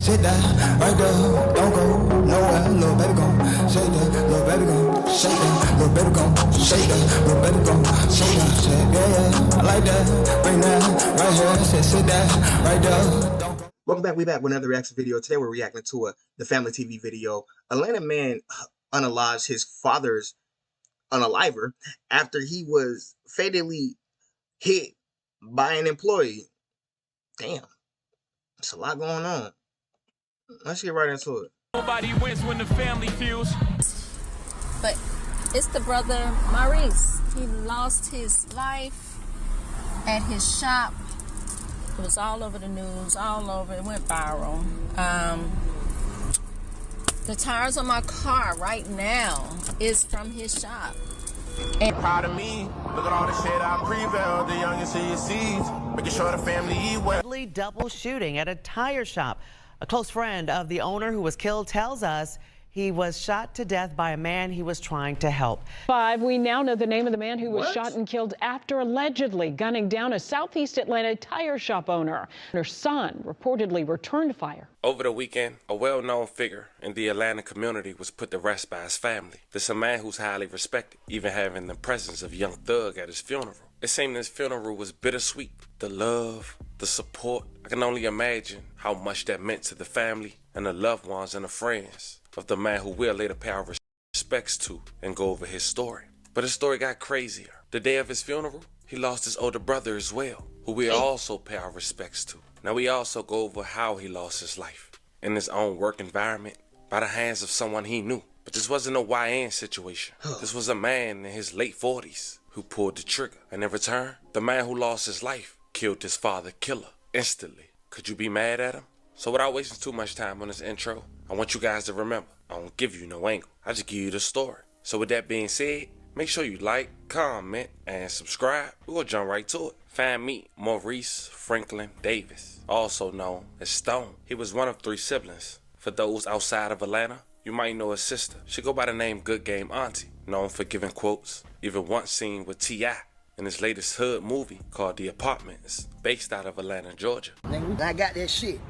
Sit that right there, don't go nowhere, little baby gon' shake that, little baby gon' shake that, little baby gon' shake that, little baby gon' shake that, shake, yeah, I like that, bring that right here, sit that right there, don't go. Welcome back. We back with another reaction video. Today we're reacting to the family TV video. Atlanta man unalived his father's unaliver after he was fatally hit by an employee. Damn, there's a lot going on. Let's get right into it. Nobody wins when the family feels. But it's the brother Maurice. He lost his life at his shop. It was all over the news, all over. It went viral. The tires on my car right now is from his shop. And proud of me. Look at all the shit I prevailed. The youngest of your seeds. Making sure the family eat well. Double shooting at a tire shop. A close friend of the owner who was killed tells us he was shot to death by a man he was trying to help. We now know the name of the man who was shot and killed after allegedly gunning down a Southeast Atlanta tire shop owner. Her son reportedly returned fire. Over the weekend, a well-known figure in the Atlanta community was put to rest by his family. This is a man who's highly respected, even having the presence of Young Thug at his funeral. It seemed his funeral was bittersweet. The love, the support. I can only imagine how much that meant to the family and the loved ones and the friends of the man who we'll later pay our respects to and go over his story. But his story got crazier. The day of his funeral, he lost his older brother as well, who we also pay our respects to. Now we also go over how he lost his life in his own work environment by the hands of someone he knew. But this wasn't a YN situation. This was a man in his late 40s who pulled the trigger. And in return, the man who lost his life killed his father killer instantly. Could you be mad at him? So without wasting too much time on this intro, I want you guys to remember, I don't give you no angle. I just give you the story. So with that being said, make sure you like, comment, and subscribe. We're gonna jump right to it. Find me, Maurice Franklin Davis, also known as Stone. He was one of 3 siblings. For those outside of Atlanta, you might know his sister. She go by the name Good Game Auntie, known for giving quotes, even once seen with T.I. in his latest hood movie called The Apartments, based out of Atlanta, Georgia. I got that shit.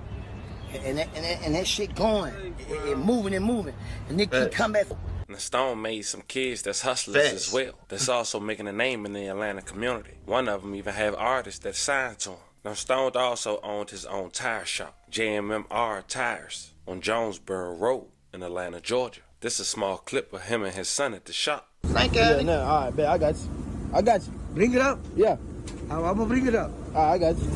And that shit going, it moving and moving, and they keep coming back. And Stone made some kids that's hustlers as well, that's also making a name in the Atlanta community. One of them even have artists that signed to him. Now Stone also owned his own tire shop, JMMR Tires, on Jonesboro Road in Atlanta, Georgia. This is a small clip of him and his son at the shop. Thank you. Yeah, no, all right, bet, I got you. I got you. Bring it up? Yeah. I'm gonna bring it up. All right, I got you.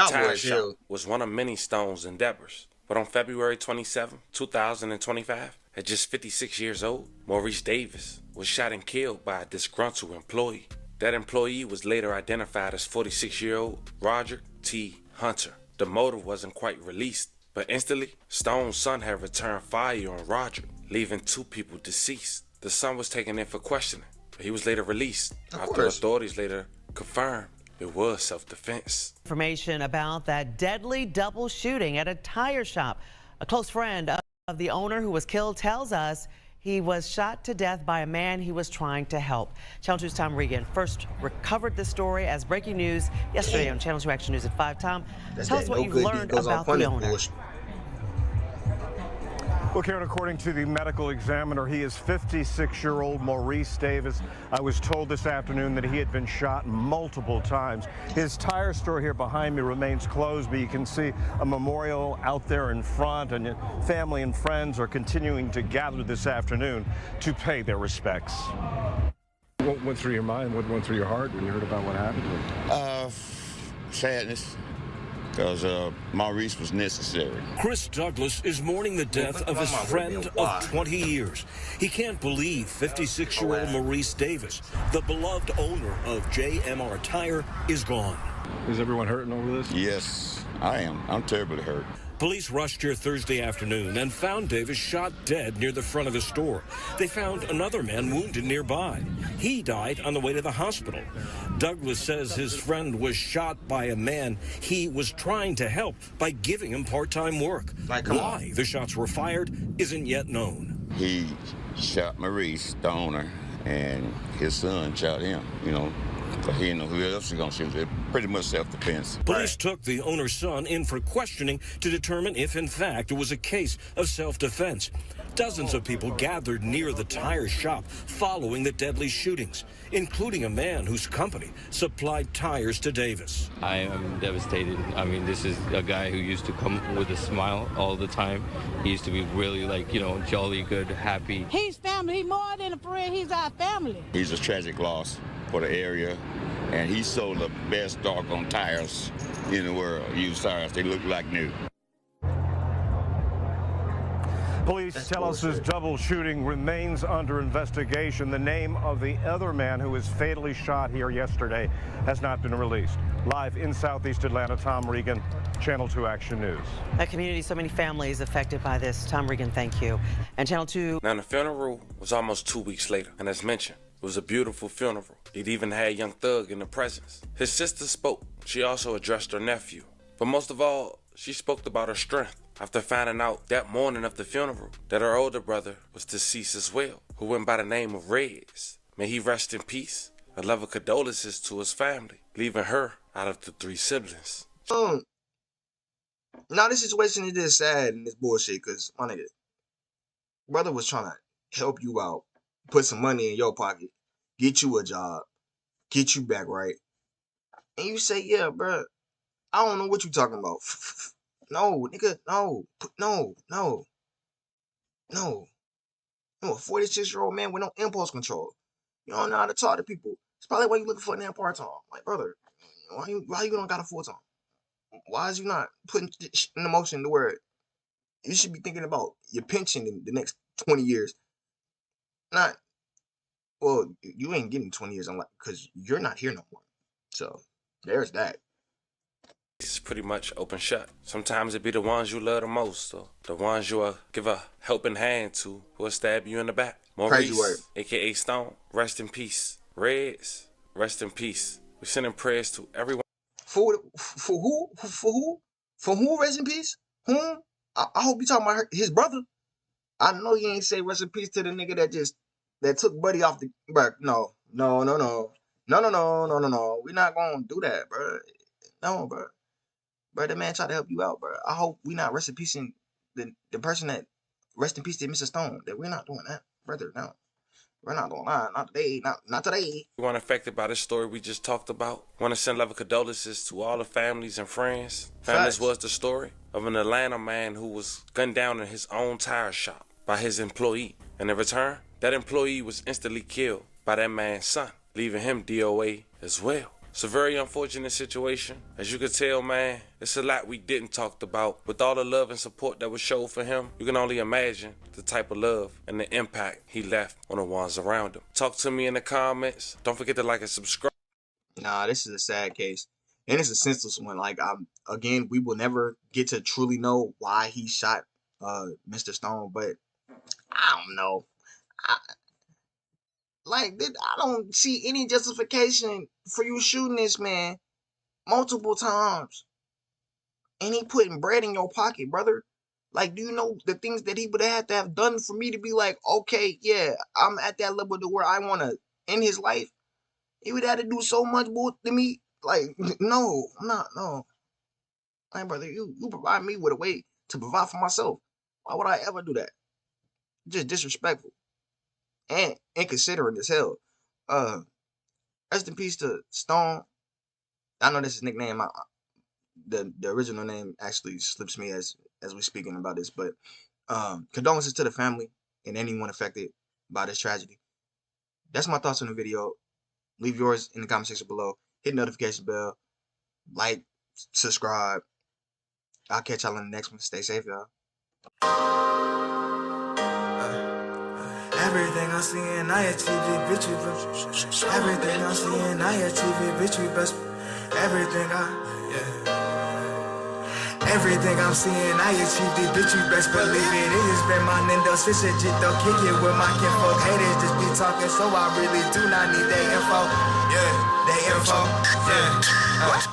Tire shop was one of many Stone's endeavors. But on February 27, 2025, at just 56 years old, Maurice Davis was shot and killed by a disgruntled employee. That employee was later identified as 46-year-old Roger T. Hunter. The motive wasn't quite released, but instantly, Stone's son had returned fire on Roger, leaving 2 people deceased. The son was taken in for questioning, but he was later released after authorities later confirmed it was self-defense. Information about that deadly double shooting at a tire shop. A close friend of the owner who was killed tells us he was shot to death by a man he was trying to help. Channel 2's Tom Regan first recovered this story as breaking news yesterday on Channel 2 Action News at 5. Tom, tell us what you've learned about the owner. Well, Karen, according to the medical examiner, he is 56-year-old Maurice Davis. I was told this afternoon that he had been shot multiple times. His tire store here behind me remains closed, but you can see a memorial out there in front, and family and friends are continuing to gather this afternoon to pay their respects. What went through your mind? What went through your heart when you heard about what happened? Sadness. Because Maurice was necessary. Chris Douglas is mourning the death of his friend of 20 years. He can't believe 56-year-old Maurice Davis, the beloved owner of JMR Tire, is gone. Is everyone hurting over this? Yes, I am. I'm terribly hurt. Police rushed here Thursday afternoon and found Davis shot dead near the front of his store. They found another man wounded nearby. He died on the way to the hospital. Douglas says his friend was shot by a man he was trying to help by giving him part-time work. Why the shots were fired isn't yet known. He shot Maurice, the owner, and his son shot him, you know. But he didn't know who else was going to shoot. It pretty much self-defense. Police took the owner's son in for questioning to determine if, in fact, it was a case of self-defense. Dozens of people gathered near the tire shop following the deadly shootings, including a man whose company supplied tires to Davis. I am devastated. I mean, this is a guy who used to come with a smile all the time. He used to be really, like, you know, jolly, good, happy. He's family. He's more than a friend. He's our family. He's a tragic loss for the area, and he sold the best doggone tires in the world. Used tires, they look like new. Police tell us this double shooting remains under investigation. The name of the other man who was fatally shot here yesterday has not been released. Live in Southeast Atlanta, Tom Regan, Channel 2 Action News. That community, so many families affected by this. Tom Regan, thank you. And Channel 2. Now, the funeral was almost 2 weeks later, and as mentioned, it was a beautiful funeral. It even had Young Thug in the presence. His sister spoke. She also addressed her nephew. But most of all, she spoke about her strength after finding out that morning of the funeral that her older brother was deceased as well, who went by the name of Reds. May he rest in peace. A love of condolences to his family, leaving her out of the 3 siblings. Now this situation is just sad and it's bullshit because my nigga, brother was trying to help you out, put some money in your pocket, get you a job, get you back right. And you say, yeah, bro, I don't know what you talking about. No, nigga, no. I'm a 46-year-old man with no impulse control. You don't know how to talk to people. It's probably why you looking for a damn part-time. Like, brother, why you don't got a full-time? Why is you not putting in the motion to where you should be thinking about your pension in the next 20 years? Not, well, you ain't getting 20 years because you're not here no more. So, there's that. It's pretty much open shut. Sometimes it be the ones you love the most, or the ones you give a helping hand to, who will stab you in the back. Maurice, aka Stone, rest in peace. Reds, rest in peace. We're sending prayers to everyone. For who? For who? Rest in peace? Whom? I hope you talking about his brother. I know you ain't say rest in peace to the nigga that took Buddy off the. Bro, no. We're not gonna do that, bro. No, bro. Bro, that man tried to help you out, bro. I hope we not rest in peace in the person that rest in peace to Mr. Stone. That we're not doing that, brother. No, we're not doing that. Not today. Not today. Everyone affected by this story we just talked about. Want to send love and condolences to all the families and friends. This was the story of an Atlanta man who was gunned down in his own tire shop by his employee. And in return, that employee was instantly killed by that man's son, leaving him DOA as well. It's a very unfortunate situation. As you can tell, man, it's a lot we didn't talk about. With all the love and support that was showed for him, you can only imagine the type of love and the impact he left on the ones around him. Talk to me in the comments. Don't forget to like and subscribe. Nah, this is a sad case. And it's a senseless one. Like, again, we will never get to truly know why he shot Mr. Stone, but I don't know. I don't see any justification for you shooting this man multiple times. And he putting bread in your pocket, brother. Like, do you know the things that he would have had to have done for me to be like, okay, yeah, I'm at that level to where I want to end his life? He would have to do so much bull to me. Like, no, I'm not, no. Like, brother, you provide me with a way to provide for myself. Why would I ever do that? Just disrespectful. And inconsiderate as hell. Rest in peace to Stone. I know this is his nickname. The original name actually slips me as we're speaking about this. But condolences to the family and anyone affected by this tragedy. That's my thoughts on the video. Leave yours in the comment section below. Hit the notification bell. Like, subscribe. I'll catch y'all in the next one. Stay safe, y'all. Everything I see in IATV, bitch, you best. Everything I see in IATV, bitch, you best. Everything Everything I'm seeing, I achieved it, bitch, you best believe it. It has been my Nintendo switch shit, though, kick it with my kinfolk. Haters just be talking, so I really do not need their info. Yeah, they info. Yeah.